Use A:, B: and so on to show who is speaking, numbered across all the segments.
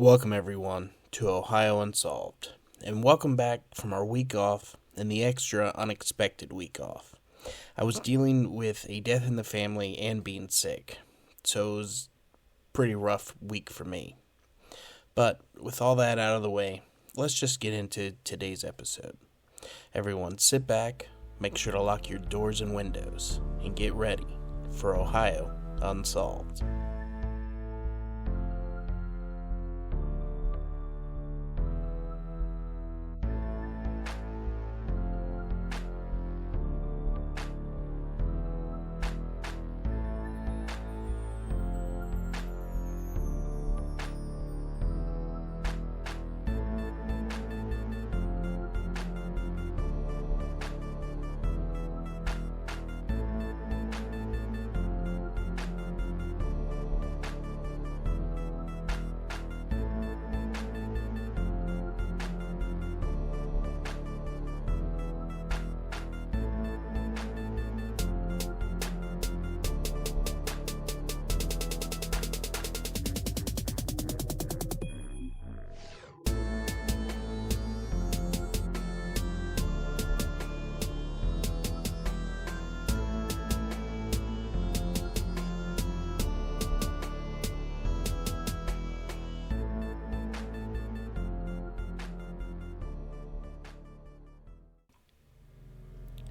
A: Welcome everyone to Ohio Unsolved, and welcome back from our week off and the extra unexpected week off. I was dealing with a death in the family and being sick, so it was a pretty rough week for me. But with all that out of the way, let's just get into today's episode. Everyone sit back, make sure to lock your doors and windows, and get ready for Ohio Unsolved.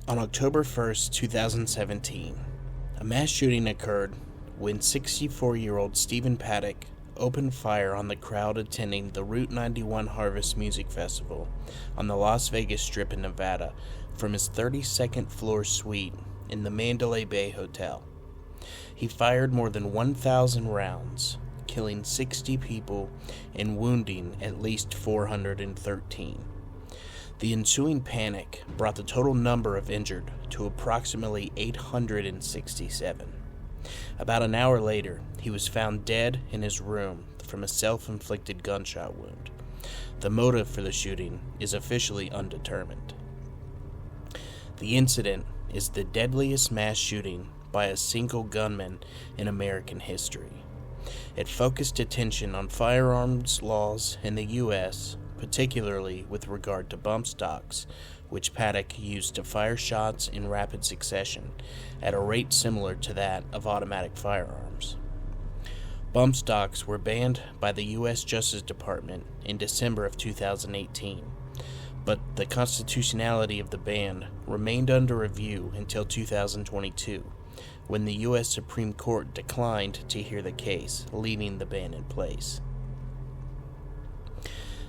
A: On October 1st, 2017, a mass shooting occurred when 64-year-old Stephan Paddock opened fire on the crowd attending the Route 91 Harvest Music Festival on the Las Vegas Strip in Nevada from his 32nd floor suite in the Mandalay Bay Hotel. He fired more than 1,000 rounds, killing 60 people and wounding at least 413. The ensuing panic brought the total number of injured to approximately 867. About an hour later, he was found dead in his room from a self-inflicted gunshot wound. The motive for the shooting is officially undetermined. The incident is the deadliest mass shooting by a single gunman in American history. It focused attention on firearms laws in the U.S., particularly with regard to bump stocks, which Paddock used to fire shots in rapid succession at a rate similar to that of automatic firearms. Bump stocks were banned by the U.S. Justice Department in December of 2018, but the constitutionality of the ban remained under review until 2022, when the U.S. Supreme Court declined to hear the case, leaving the ban in place.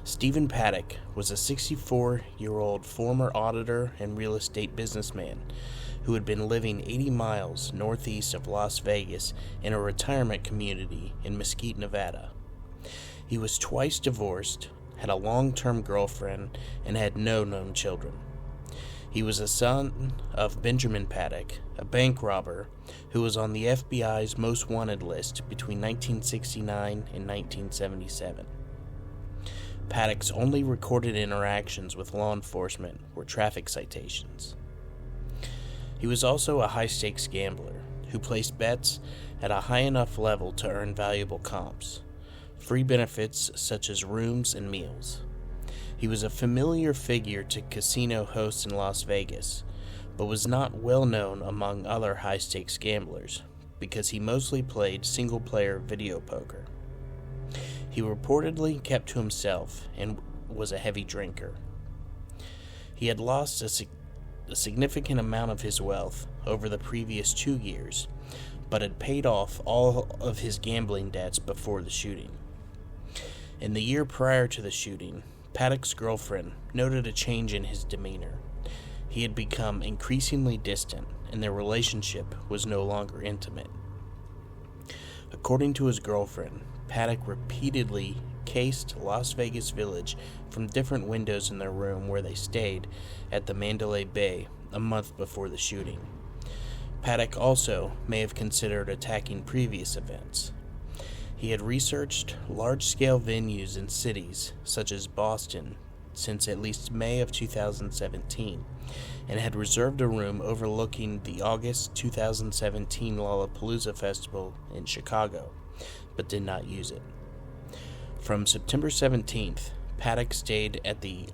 A: Stephan Paddock was a 64-year-old former auditor and real estate businessman who had been living 80 miles northeast of Las Vegas in a retirement community in Mesquite, Nevada. He was twice divorced, had a long-term girlfriend, and had no known children. He was a son of Benjamin Paddock, a bank robber who was on the FBI's most wanted list between 1969 and 1977. Paddock's only recorded interactions with law enforcement were traffic citations. He was also a high-stakes gambler who placed bets at a high enough level to earn valuable comps, free benefits such as rooms and meals. He was a familiar figure to casino hosts in Las Vegas, but was not well known among other high-stakes gamblers because he mostly played single-player video poker. He reportedly kept to himself and was a heavy drinker. He had lost a significant amount of his wealth over the previous 2 years, but had paid off all of his gambling debts before the shooting. In the year prior to the shooting, Paddock's girlfriend noted a change in his demeanor. He had become increasingly distant, and their relationship was no longer intimate. According to his girlfriend, Paddock repeatedly cased Las Vegas Village from different windows in their room where they stayed at the Mandalay Bay a month before the shooting. Paddock also may have considered attacking previous events. He had researched large-scale venues in cities such as Boston since at least May of 2017, and had reserved a room overlooking the August 2017 Lollapalooza Festival in Chicago, but did not use it. From September 17th, Paddock stayed at the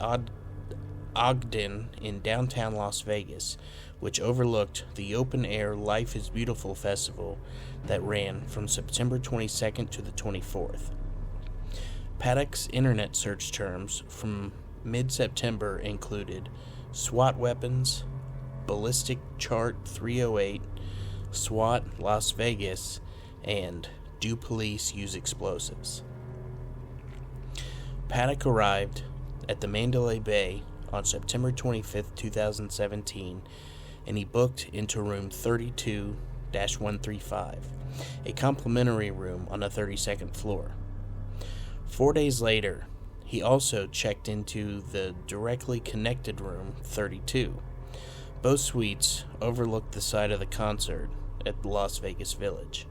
A: Ogden in downtown Las Vegas, which overlooked the open-air Life is Beautiful festival that ran from September 22nd to the 24th. Paddock's internet search terms from mid-September included SWAT weapons, ballistic chart 308, SWAT Las Vegas, and do police use explosives? Paddock arrived at the Mandalay Bay on September 25, 2017, and he booked into room 32-135, a complimentary room on the 32nd floor. 4 days later, he also checked into the directly connected room 32. Both suites overlooked the site of the concert at the Las Vegas Village.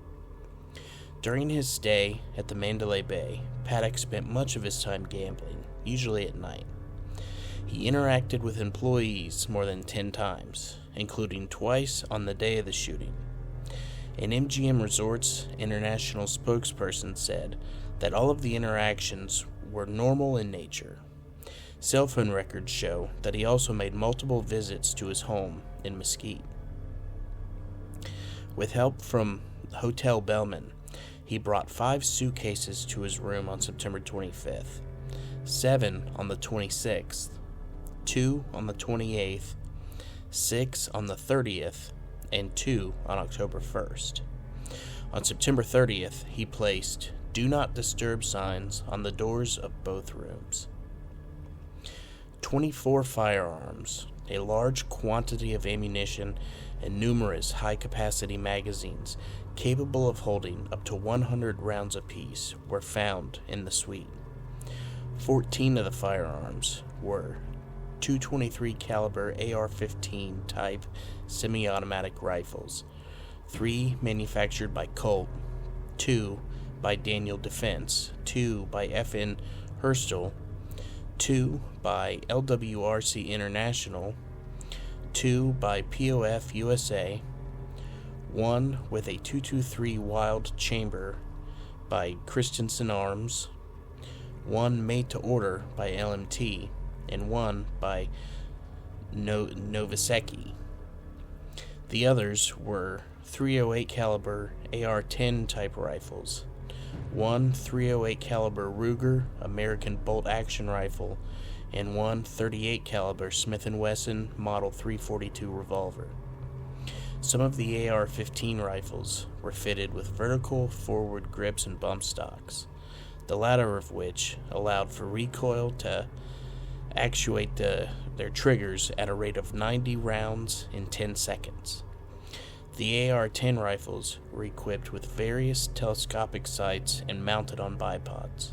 A: During his stay at the Mandalay Bay, Paddock spent much of his time gambling, usually at night. He interacted with employees more than 10 times, including twice on the day of the shooting. An MGM Resorts International spokesperson said that all of the interactions were normal in nature. Cell phone records show that he also made multiple visits to his home in Mesquite. With help from hotel bellman, he brought 5 suitcases to his room on September 25th, 7 on the 26th, 2 on the 28th, 6 on the 30th, and 2 on October 1st. On September 30th, he placed "Do Not Disturb" signs on the doors of both rooms. 24 firearms, a large quantity of ammunition, and numerous high-capacity magazines capable of holding up to 100 rounds apiece were found in the suite. 14 of the firearms were .223 caliber AR-15 type semi-automatic rifles, 3 manufactured by Colt, 2 by Daniel Defense, 2 by FN Herstal, 2 by LWRC International, 2 by POF USA, 1 with a .223 Wild Chamber by Christensen Arms, 1 made to order by LMT, and 1 by Novoseki. The others were .308 caliber AR-10 type rifles, 1 .308 caliber Ruger American bolt action rifle, and 1 .38 caliber Smith & Wesson Model 342 revolver. Some of the AR-15 rifles were fitted with vertical forward grips and bump stocks, the latter of which allowed for recoil to actuate their triggers at a rate of 90 rounds in 10 seconds. The AR-10 rifles were equipped with various telescopic sights and mounted on bipods.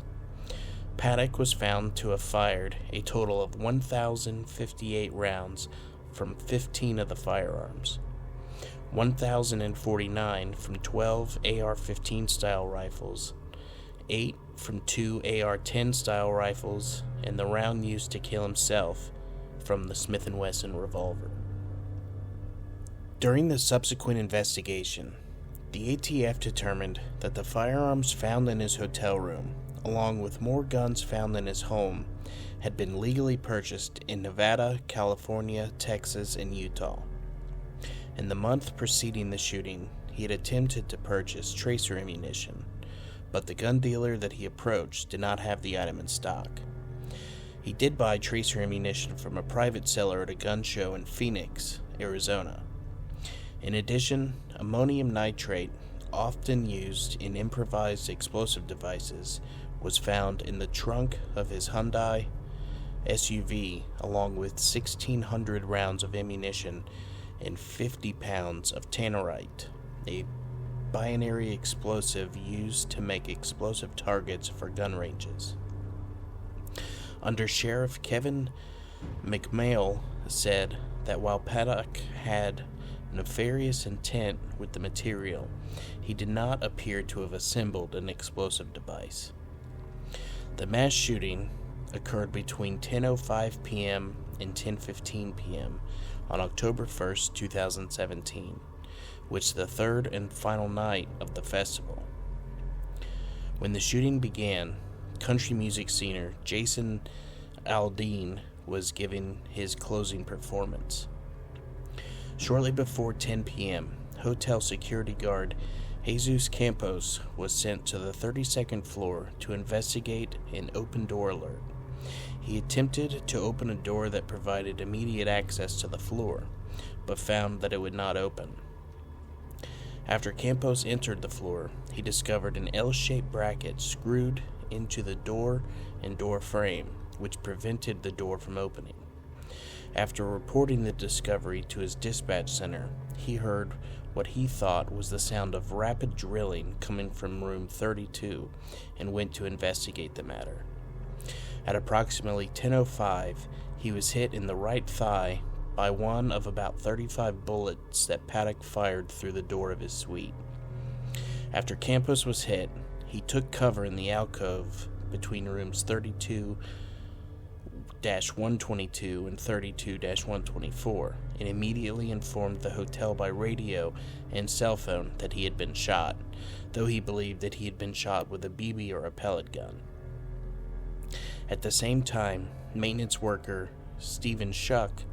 A: Paddock was found to have fired a total of 1,058 rounds from 15 of the firearms, 1,049 from 12 AR-15 style rifles, 8 from 2 AR-10 style rifles, and the round used to kill himself from the Smith & Wesson revolver. During the subsequent investigation, the ATF determined that the firearms found in his hotel room, along with more guns found in his home, had been legally purchased in Nevada, California, Texas, and Utah. In the month preceding the shooting, he had attempted to purchase tracer ammunition, but the gun dealer that he approached did not have the item in stock. He did buy tracer ammunition from a private seller at a gun show in Phoenix, Arizona. In addition, ammonium nitrate, often used in improvised explosive devices, was found in the trunk of his Hyundai SUV, along with 1,600 rounds of ammunition and 50 pounds of tannerite, a binary explosive used to make explosive targets for gun ranges. Under Sheriff Kevin McMail said that while Paddock had nefarious intent with the material, he did not appear to have assembled an explosive device. The mass shooting occurred between 10:05 p.m. and 10:15 p.m. on October 1st, 2017, which is the third and final night of the festival. When the shooting began, country music singer Jason Aldean was giving his closing performance. Shortly before 10 p.m., hotel security guard Jesus Campos was sent to the 32nd floor to investigate an open door alert. He attempted to open a door that provided immediate access to the floor, but found that it would not open. After Campos entered the floor, he discovered an L-shaped bracket screwed into the door and door frame, which prevented the door from opening. After reporting the discovery to his dispatch center, he heard what he thought was the sound of rapid drilling coming from room 32 and went to investigate the matter. At approximately 10:05, he was hit in the right thigh by one of about 35 bullets that Paddock fired through the door of his suite. After Campos was hit, he took cover in the alcove between rooms 32-122 and 32-124 and immediately informed the hotel by radio and cell phone that he had been shot, though he believed that he had been shot with a BB or a pellet gun. At the same time, maintenance worker Stephen Shuck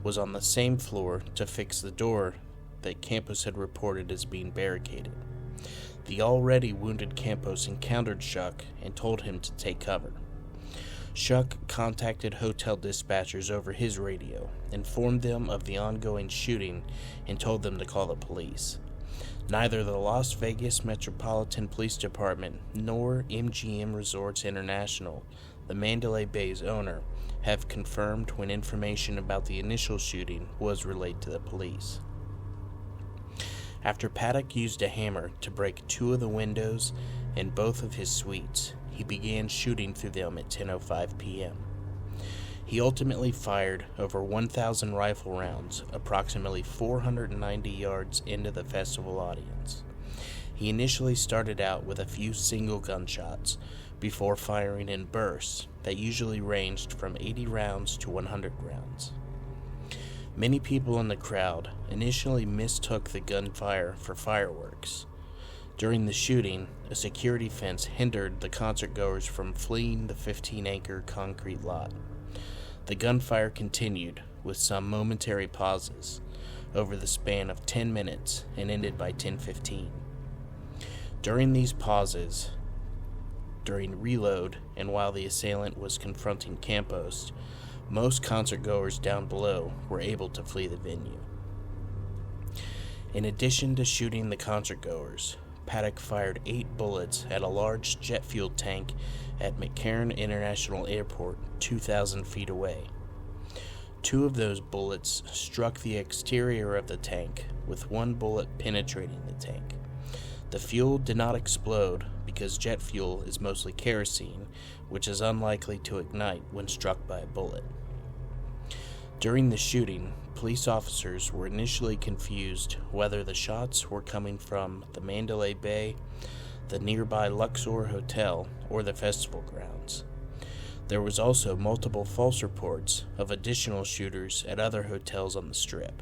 A: was on the same floor to fix the door that Campos had reported as being barricaded. The already wounded Campos encountered Shuck and told him to take cover. Shuck contacted hotel dispatchers over his radio, informed them of the ongoing shooting, and told them to call the police. Neither the Las Vegas Metropolitan Police Department nor MGM Resorts International, the Mandalay Bay's owner, have confirmed when information about the initial shooting was relayed to the police. After Paddock used a hammer to break 2 of the windows in both of his suites, he began shooting through them at 10:05 p.m. He ultimately fired over 1,000 rifle rounds, approximately 490 yards into the festival audience. He initially started out with a few single gunshots, before firing in bursts that usually ranged from 80 rounds to 100 rounds. Many people in the crowd initially mistook the gunfire for fireworks. During the shooting, a security fence hindered the concertgoers from fleeing the 15-acre concrete lot. The gunfire continued, with some momentary pauses, over the span of 10 minutes and ended by 10:15. During these pauses, during reload, and while the assailant was confronting Campos, most concertgoers down below were able to flee the venue. In addition to shooting the concertgoers, Paddock fired 8 bullets at a large jet fuel tank at McCarran International Airport, 2,000 feet away. 2 of those bullets struck the exterior of the tank, with 1 bullet penetrating the tank. The fuel did not explode because jet fuel is mostly kerosene, which is unlikely to ignite when struck by a bullet. During the shooting, police officers were initially confused whether the shots were coming from the Mandalay Bay, the nearby Luxor Hotel, or the festival grounds. There was also multiple false reports of additional shooters at other hotels on the Strip.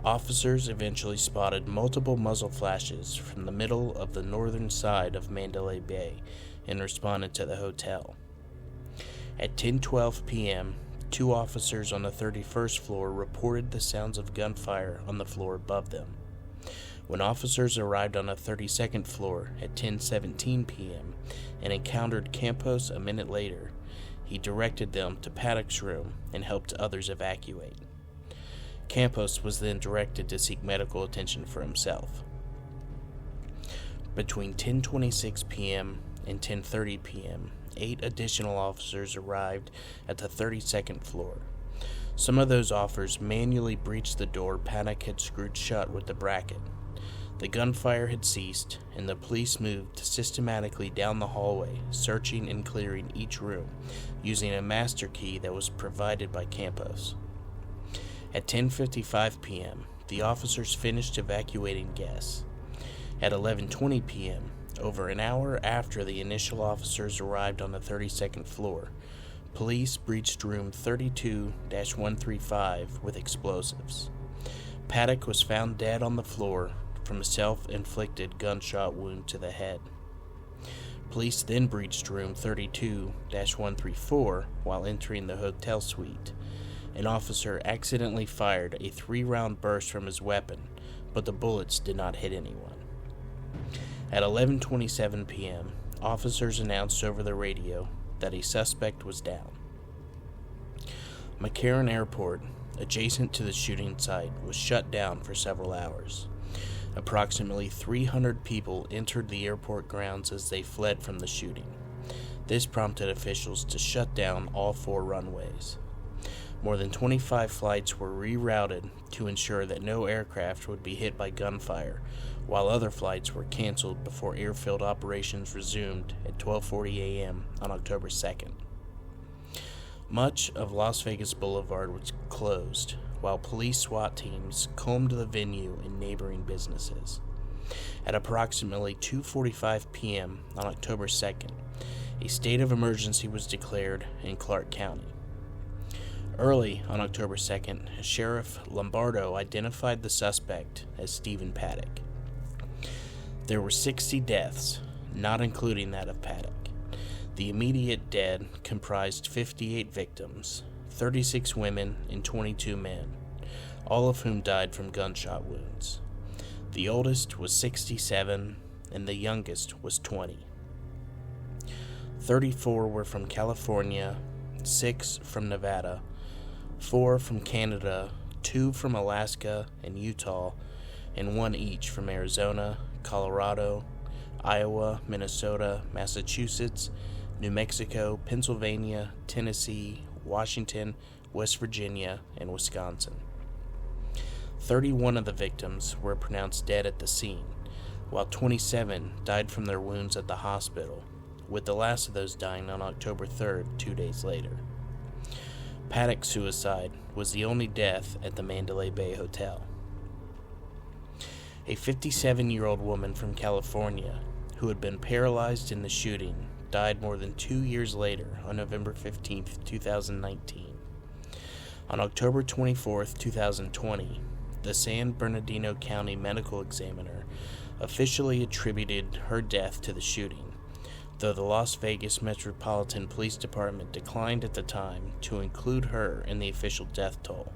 A: Officers eventually spotted multiple muzzle flashes from the middle of the northern side of Mandalay Bay and responded to the hotel. At 10:12 p.m., 2 officers on the 31st floor reported the sounds of gunfire on the floor above them. When officers arrived on the 32nd floor at 10:17 p.m. and encountered Campos a minute later, he directed them to Paddock's room and helped others evacuate. Campos was then directed to seek medical attention for himself. Between 10:26 p.m. and 10:30 p.m., 8 additional officers arrived at the 32nd floor. Some of those officers manually breached the door Paddock had screwed shut with the bracket. The gunfire had ceased, and the police moved systematically down the hallway, searching and clearing each room, using a master key that was provided by Campos. At 10:55 p.m., the officers finished evacuating guests. At 11:20 p.m., over an hour after the initial officers arrived on the 32nd floor, police breached room 32-135 with explosives. Paddock was found dead on the floor from a self-inflicted gunshot wound to the head. Police then breached room 32-134 while entering the hotel suite. An officer accidentally fired a 3-round burst from his weapon, but the bullets did not hit anyone. At 11:27 p.m., officers announced over the radio that a suspect was down. McCarran Airport, adjacent to the shooting site, was shut down for several hours. Approximately 300 people entered the airport grounds as they fled from the shooting. This prompted officials to shut down all 4 runways. More than 25 flights were rerouted to ensure that no aircraft would be hit by gunfire, while other flights were canceled before airfield operations resumed at 12:40 a.m. on October 2nd. Much of Las Vegas Boulevard was closed, while police SWAT teams combed the venue and neighboring businesses. At approximately 2:45 p.m. on October 2nd, a state of emergency was declared in Clark County. Early on October 2nd, Sheriff Lombardo identified the suspect as Stephan Paddock. There were 60 deaths, not including that of Paddock. The immediate dead comprised 58 victims, 36 women and 22 men, all of whom died from gunshot wounds. The oldest was 67 and the youngest was 20. 34 were from California, 6 from Nevada, 4 from Canada, 2 from Alaska and Utah, and 1 each from Arizona, Colorado, Iowa, Minnesota, Massachusetts, New Mexico, Pennsylvania, Tennessee, Washington, West Virginia, and Wisconsin. 31 of the victims were pronounced dead at the scene, while 27 died from their wounds at the hospital, with the last of those dying on October 3rd, 2 days later. Paddock's suicide was the only death at the Mandalay Bay Hotel. A 57-year-old woman from California who had been paralyzed in the shooting died more than 2 years later on November 15, 2019. On October 24, 2020, the San Bernardino County Medical Examiner officially attributed her death to the shooting, though the Las Vegas Metropolitan Police Department declined at the time to include her in the official death toll.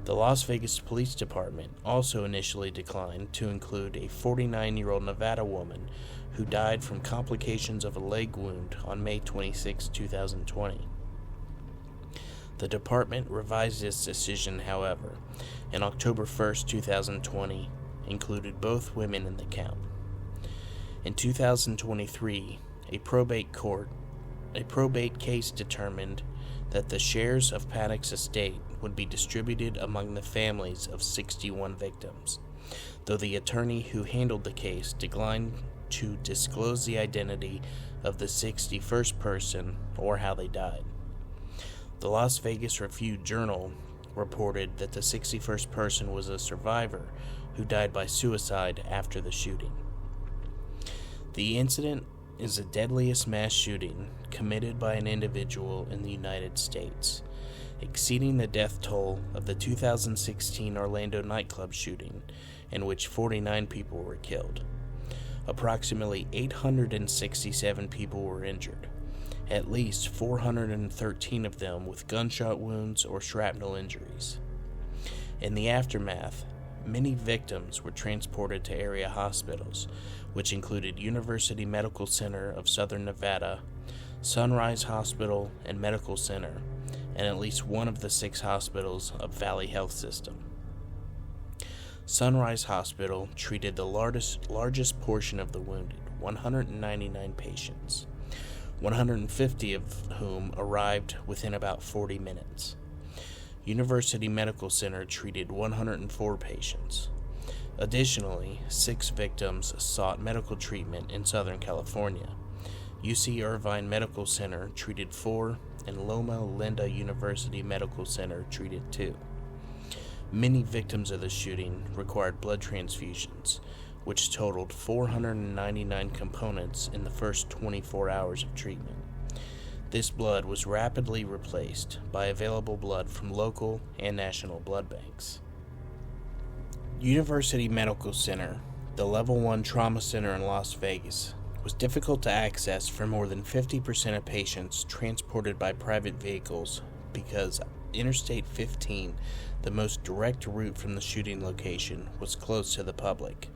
A: The Las Vegas Police Department also initially declined to include a 49-year-old Nevada woman who died from complications of a leg wound on May 26, 2020. The department revised its decision, however, and October 1, 2020 included both women in the count. In 2023, a probate case determined that the shares of Paddock's estate would be distributed among the families of 61 victims, though the attorney who handled the case declined to disclose the identity of the 61st person or how they died. The Las Vegas Review-Journal reported that the 61st person was a survivor who died by suicide after the shooting. The incident is the deadliest mass shooting committed by an individual in the United States, exceeding the death toll of the 2016 Orlando nightclub shooting, in which 49 people were killed. Approximately 867 people were injured, at least 413 of them with gunshot wounds or shrapnel injuries. In the aftermath, many victims were transported to area hospitals, which included University Medical Center of Southern Nevada, Sunrise Hospital and Medical Center, and at least one of the 6 hospitals of Valley Health System. Sunrise Hospital treated the largest portion of the wounded, 199 patients, 150 of whom arrived within about 40 minutes. University Medical Center treated 104 patients. Additionally, 6 victims sought medical treatment in Southern California. UC Irvine Medical Center treated 4, and Loma Linda University Medical Center treated 2. Many victims of the shooting required blood transfusions, which totaled 499 components in the first 24 hours of treatment. This blood was rapidly replaced by available blood from local and national blood banks. University Medical Center, the Level 1 trauma center in Las Vegas, was difficult to access for more than 50% of patients transported by private vehicles because Interstate 15, the most direct route from the shooting location, was closed to the public.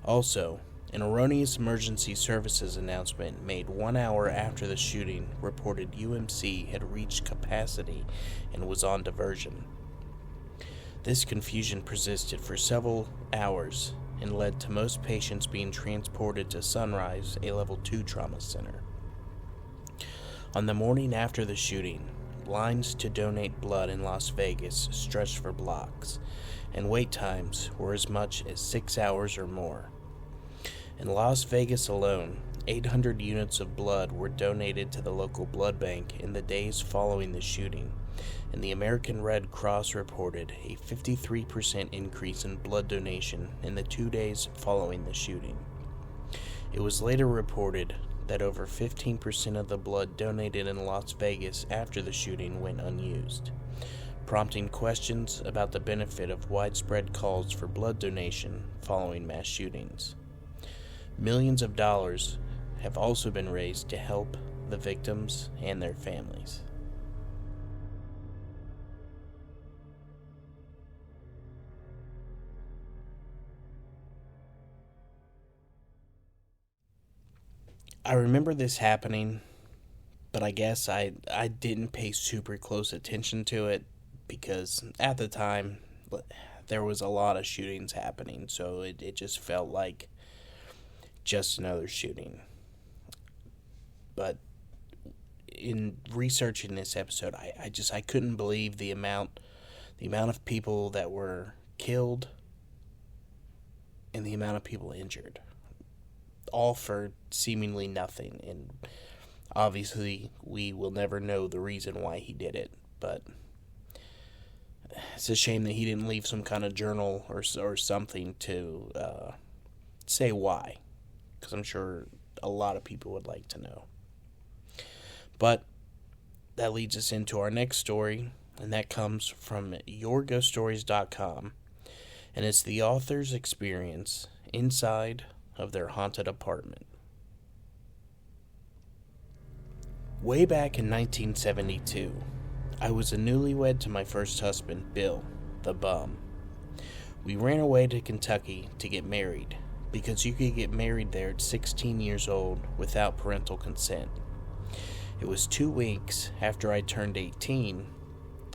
A: Also, an erroneous emergency services announcement made 1 hour after the shooting reported UMC had reached capacity and was on diversion. This confusion persisted for several hours and led to most patients being transported to Sunrise, a level 2 trauma center. On the morning after the shooting, lines to donate blood in Las Vegas stretched for blocks, and wait times were as much as 6 hours or more. In Las Vegas alone, 800 units of blood were donated to the local blood bank in the days following the shooting, and the American Red Cross reported a 53% increase in blood donation in the 2 days following the shooting. It was later reported that over 15% of the blood donated in Las Vegas after the shooting went unused, prompting questions about the benefit of widespread calls for blood donation following mass shootings. Millions of dollars have also been raised to help the victims and their families. I remember this happening, but I guess I didn't pay super close attention to it because at the time there was a lot of shootings happening, so it just felt like just another shooting. But in researching this episode, I couldn't believe the amount of people that were killed and the amount of people injured, all for seemingly nothing. And obviously we will never know the reason why he did it, but it's a shame that he didn't leave some kind of journal or something to say why, because I'm sure a lot of people would like to know. But that leads us into our next story, and that comes from yourghoststories.com, and it's the author's experience inside of their haunted apartment. Way back in 1972, I was a newlywed to my first husband, Bill, the bum. We ran away to Kentucky to get married, because you could get married there at 16 years old without parental consent. It was 2 weeks after I turned 18,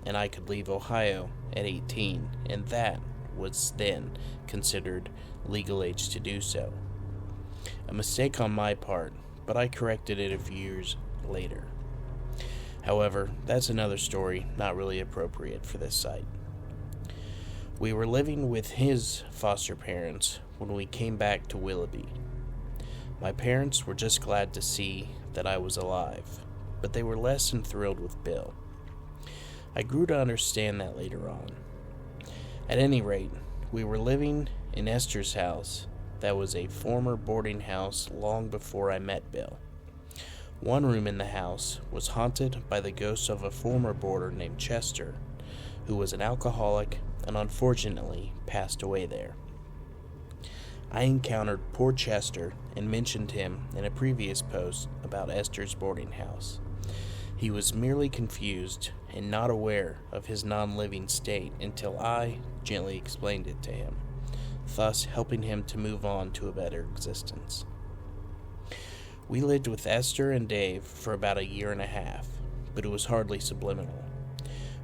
A: and I could leave Ohio at 18, and that was then considered legal age to do so. A mistake on my part, but I corrected it a few years later. However, that's another story, not really appropriate for this site. We were living with his foster parents when we came back to Willoughby. My parents were just glad to see that I was alive, but they were less than thrilled with Bill. I grew to understand that later on. At any rate, we were living in Esther's house that was a former boarding house long before I met Bill. One room in the house was haunted by the ghost of a former boarder named Chester, who was an alcoholic and unfortunately passed away there. I encountered poor Chester and mentioned him in a previous post about Esther's boarding house. He was merely confused and not aware of his non-living state until I gently explained it to him, thus helping him to move on to a better existence. We lived with Esther and Dave for about a year and a half, but it was hardly subliminal.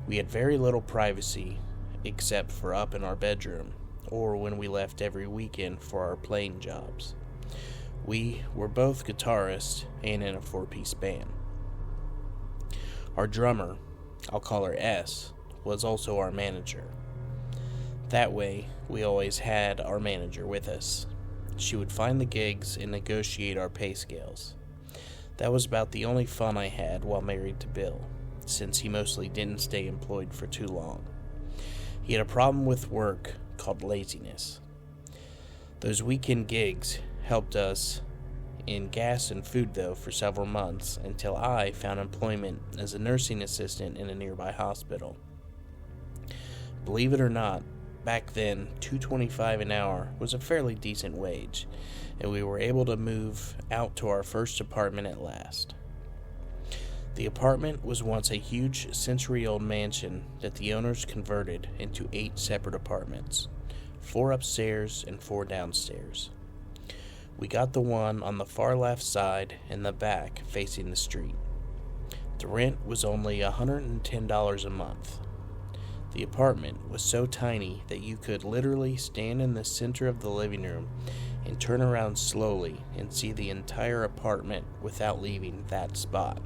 A: We had very little privacy except for up in our bedroom, or when we left every weekend for our playing jobs. We were both guitarists and in a 4-piece band. Our drummer, I'll call her S, was also our manager. That way, we always had our manager with us. She would find the gigs and negotiate our pay scales. That was about the only fun I had while married to Bill, since he mostly didn't stay employed for too long. He had a problem with work called laziness. Those weekend gigs helped us in gas and food, though, for several months until I found employment as a nursing assistant in a nearby hospital. Believe it or not, Back then, $2.25 an hour was a fairly decent wage, and we were able to move out to our first apartment at last. The apartment was once a huge century-old mansion that the owners converted into 8 separate apartments, 4 upstairs and 4 downstairs. We got the one on the far left side and the back facing the street. The rent was only $110 a month. The apartment was so tiny that you could literally stand in the center of the living room and turn around slowly and see the entire apartment without leaving that spot.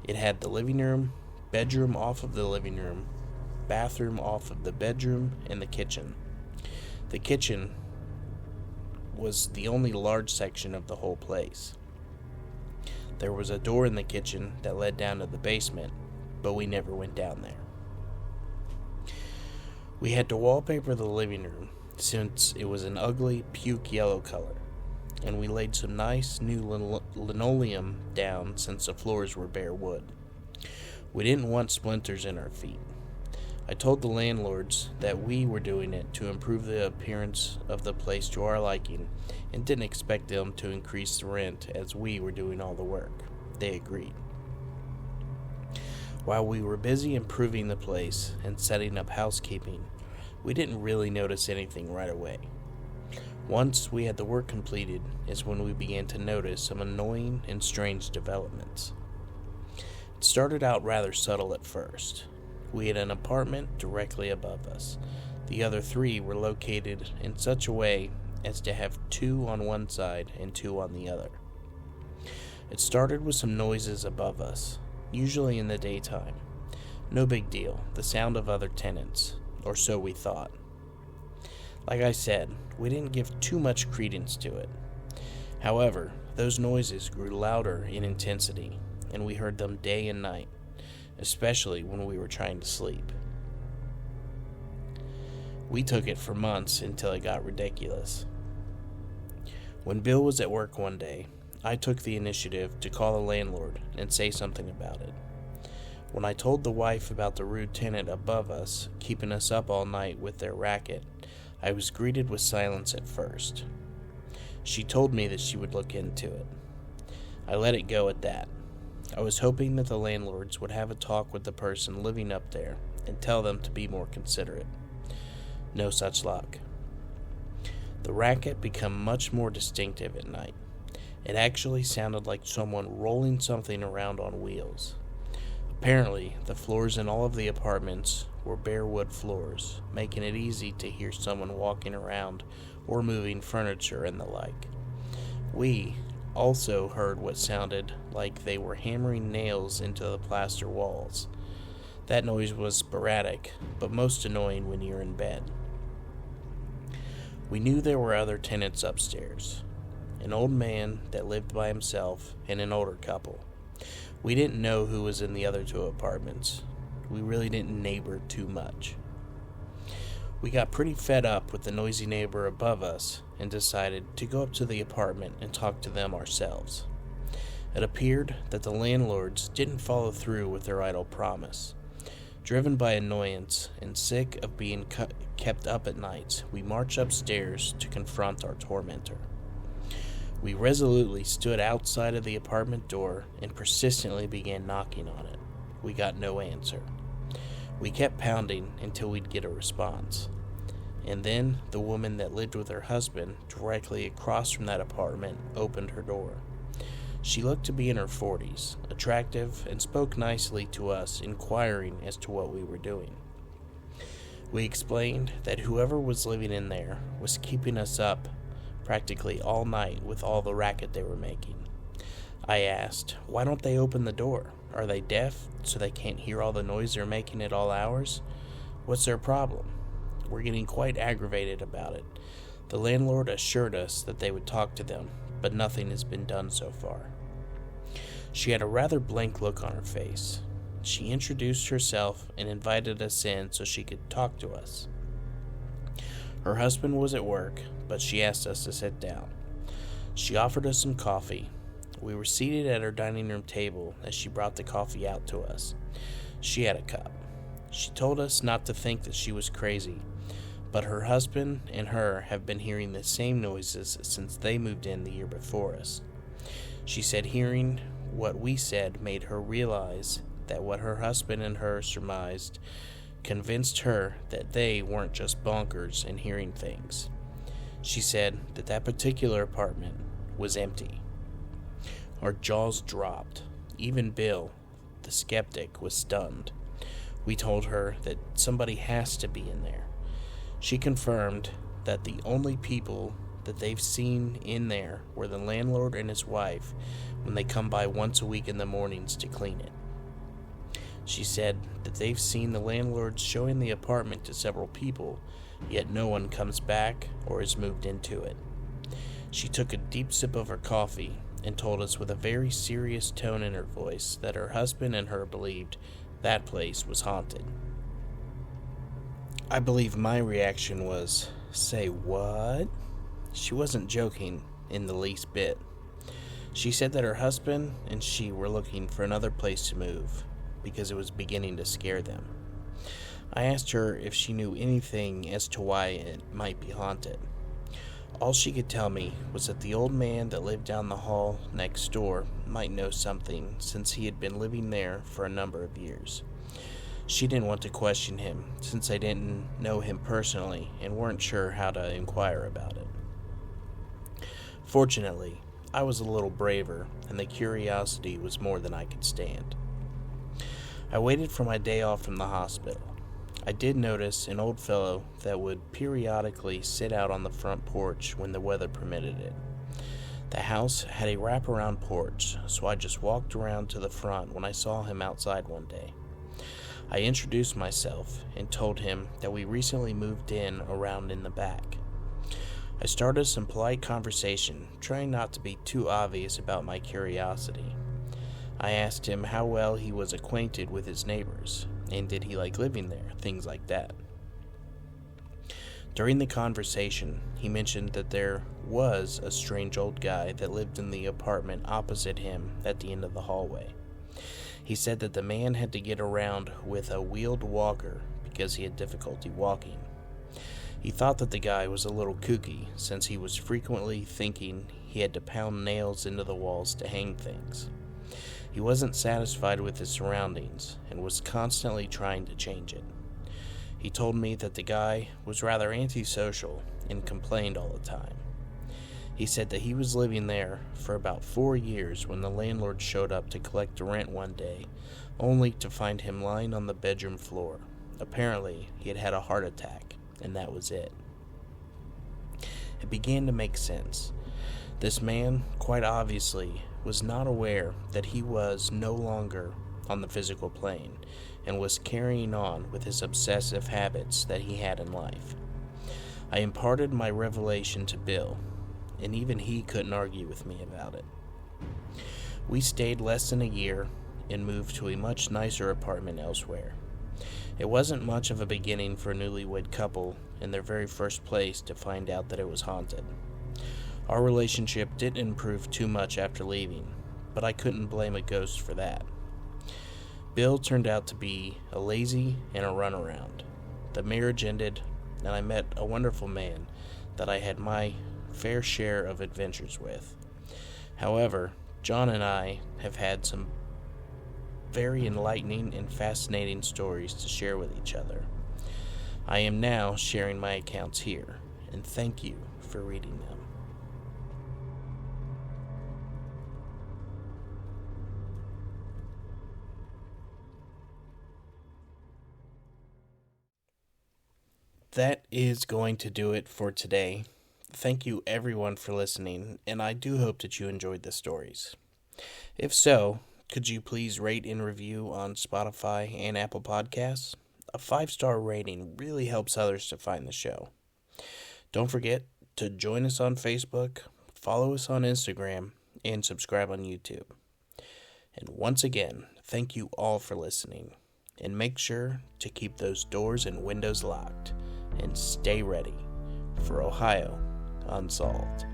A: It had the living room, bedroom off of the living room, bathroom off of the bedroom, and the kitchen. The kitchen was the only large section of the whole place. There was a door in the kitchen that led down to the basement, but we never went down there. We had to wallpaper the living room since it was an ugly puke yellow color, and we laid some nice new linoleum down since the floors were bare wood. We didn't want splinters in our feet. I told the landlords that we were doing it to improve the appearance of the place to our liking and didn't expect them to increase the rent as we were doing all the work. They agreed. While we were busy improving the place and setting up housekeeping, we didn't really notice anything right away. Once we had the work completed is when we began to notice some annoying and strange developments. It started out rather subtle at first. We had an apartment directly above us. The other 3 were located in such a way as to have 2 on one side and 2 on the other. It started with some noises above us, usually in the daytime. No big deal, the sound of other tenants, or so we thought. Like I said, we didn't give too much credence to it. However, those noises grew louder in intensity, and we heard them day and night, especially when we were trying to sleep. We took it for months until it got ridiculous. When Bill was at work one day, I took the initiative to call the landlord and say something about it. When I told the wife about the rude tenant above us keeping us up all night with their racket, I was greeted with silence at first. She told me that she would look into it. I let it go at that. I was hoping that the landlords would have a talk with the person living up there and tell them to be more considerate. No such luck. The racket became much more distinctive at night. It actually sounded like someone rolling something around on wheels. Apparently, the floors in all of the apartments were bare wood floors, making it easy to hear someone walking around or moving furniture and the like. We also heard what sounded like they were hammering nails into the plaster walls. That noise was sporadic, but most annoying when you're in bed. We knew there were other tenants upstairs, an old man that lived by himself and an older couple. We didn't know who was in the other 2 apartments. We really didn't neighbor too much. We got pretty fed up with the noisy neighbor above us and decided to go up to the apartment and talk to them ourselves. It appeared that the landlords didn't follow through with their idle promise. Driven by annoyance and sick of being kept up at nights, we marched upstairs to confront our tormentor. We resolutely stood outside of the apartment door and persistently began knocking on it. We got no answer. We kept pounding until we'd get a response. And then the woman that lived with her husband directly across from that apartment opened her door. She looked to be in her 40s, attractive, and spoke nicely to us, inquiring as to what we were doing. We explained that whoever was living in there was keeping us up practically all night with all the racket they were making. I asked, why don't they open the door? Are they deaf, so they can't hear all the noise they're making at all hours? What's their problem? We're getting quite aggravated about it. The landlord assured us that they would talk to them, but nothing has been done so far. She had a rather blank look on her face. She introduced herself and invited us in so she could talk to us. Her husband was at work, but she asked us to sit down. She offered us some coffee. We were seated at her dining room table as she brought the coffee out to us. She had a cup. She told us not to think that she was crazy, but her husband and her have been hearing the same noises since they moved in the year before us. She said hearing what we said made her realize that what her husband and her surmised convinced her that they weren't just bonkers and hearing things. She said that that particular apartment was empty. Our jaws dropped. Even Bill, the skeptic, was stunned. We told her that somebody has to be in there. She confirmed that the only people that they've seen in there were the landlord and his wife when they come by once a week in the mornings to clean it. She said that they've seen the landlord showing the apartment to several people, yet no one comes back or has moved into it. She took a deep sip of her coffee and told us with a very serious tone in her voice that her husband and her believed that place was haunted. I believe my reaction was, "Say what?" She wasn't joking in the least bit. She said that her husband and she were looking for another place to move because it was beginning to scare them. I asked her if she knew anything as to why it might be haunted. All she could tell me was that the old man that lived down the hall next door might know something since he had been living there for a number of years. She didn't want to question him since I didn't know him personally and weren't sure how to inquire about it. Fortunately, I was a little braver and the curiosity was more than I could stand. I waited for my day off from the hospital. I did notice an old fellow that would periodically sit out on the front porch when the weather permitted it. The house had a wraparound porch, so I just walked around to the front when I saw him outside one day. I introduced myself and told him that we recently moved in around in the back. I started some polite conversation, trying not to be too obvious about my curiosity. I asked him how well he was acquainted with his neighbors, and did he like living there, things like that. During the conversation, he mentioned that there was a strange old guy that lived in the apartment opposite him at the end of the hallway. He said that the man had to get around with a wheeled walker because he had difficulty walking. He thought that the guy was a little kooky since he was frequently thinking he had to pound nails into the walls to hang things. He wasn't satisfied with his surroundings and was constantly trying to change it. He told me that the guy was rather antisocial and complained all the time. He said that he was living there for about 4 years when the landlord showed up to collect the rent one day, only to find him lying on the bedroom floor. Apparently, he had had a heart attack, and that was it. It began to make sense. This man, quite obviously, was not aware that he was no longer on the physical plane and was carrying on with his obsessive habits that he had in life. I imparted my revelation to Bill, and even he couldn't argue with me about it. We stayed less than a year and moved to a much nicer apartment elsewhere. It wasn't much of a beginning for a newlywed couple in their very first place to find out that it was haunted. Our relationship didn't improve too much after leaving, but I couldn't blame a ghost for that. Bill turned out to be a lazy and a runaround. The marriage ended, and I met a wonderful man that I had my fair share of adventures with. However, John and I have had some very enlightening and fascinating stories to share with each other. I am now sharing my accounts here, and thank you for reading them. That is going to do it for today. Thank you everyone for listening, and I do hope that you enjoyed the stories. If so, could you please rate and review on Spotify and Apple Podcasts? A 5-star rating really helps others to find the show. Don't forget to join us on Facebook, follow us on Instagram, and subscribe on YouTube. And once again, thank you all for listening, and make sure to keep those doors and windows locked, and stay ready for Ohio Unsolved.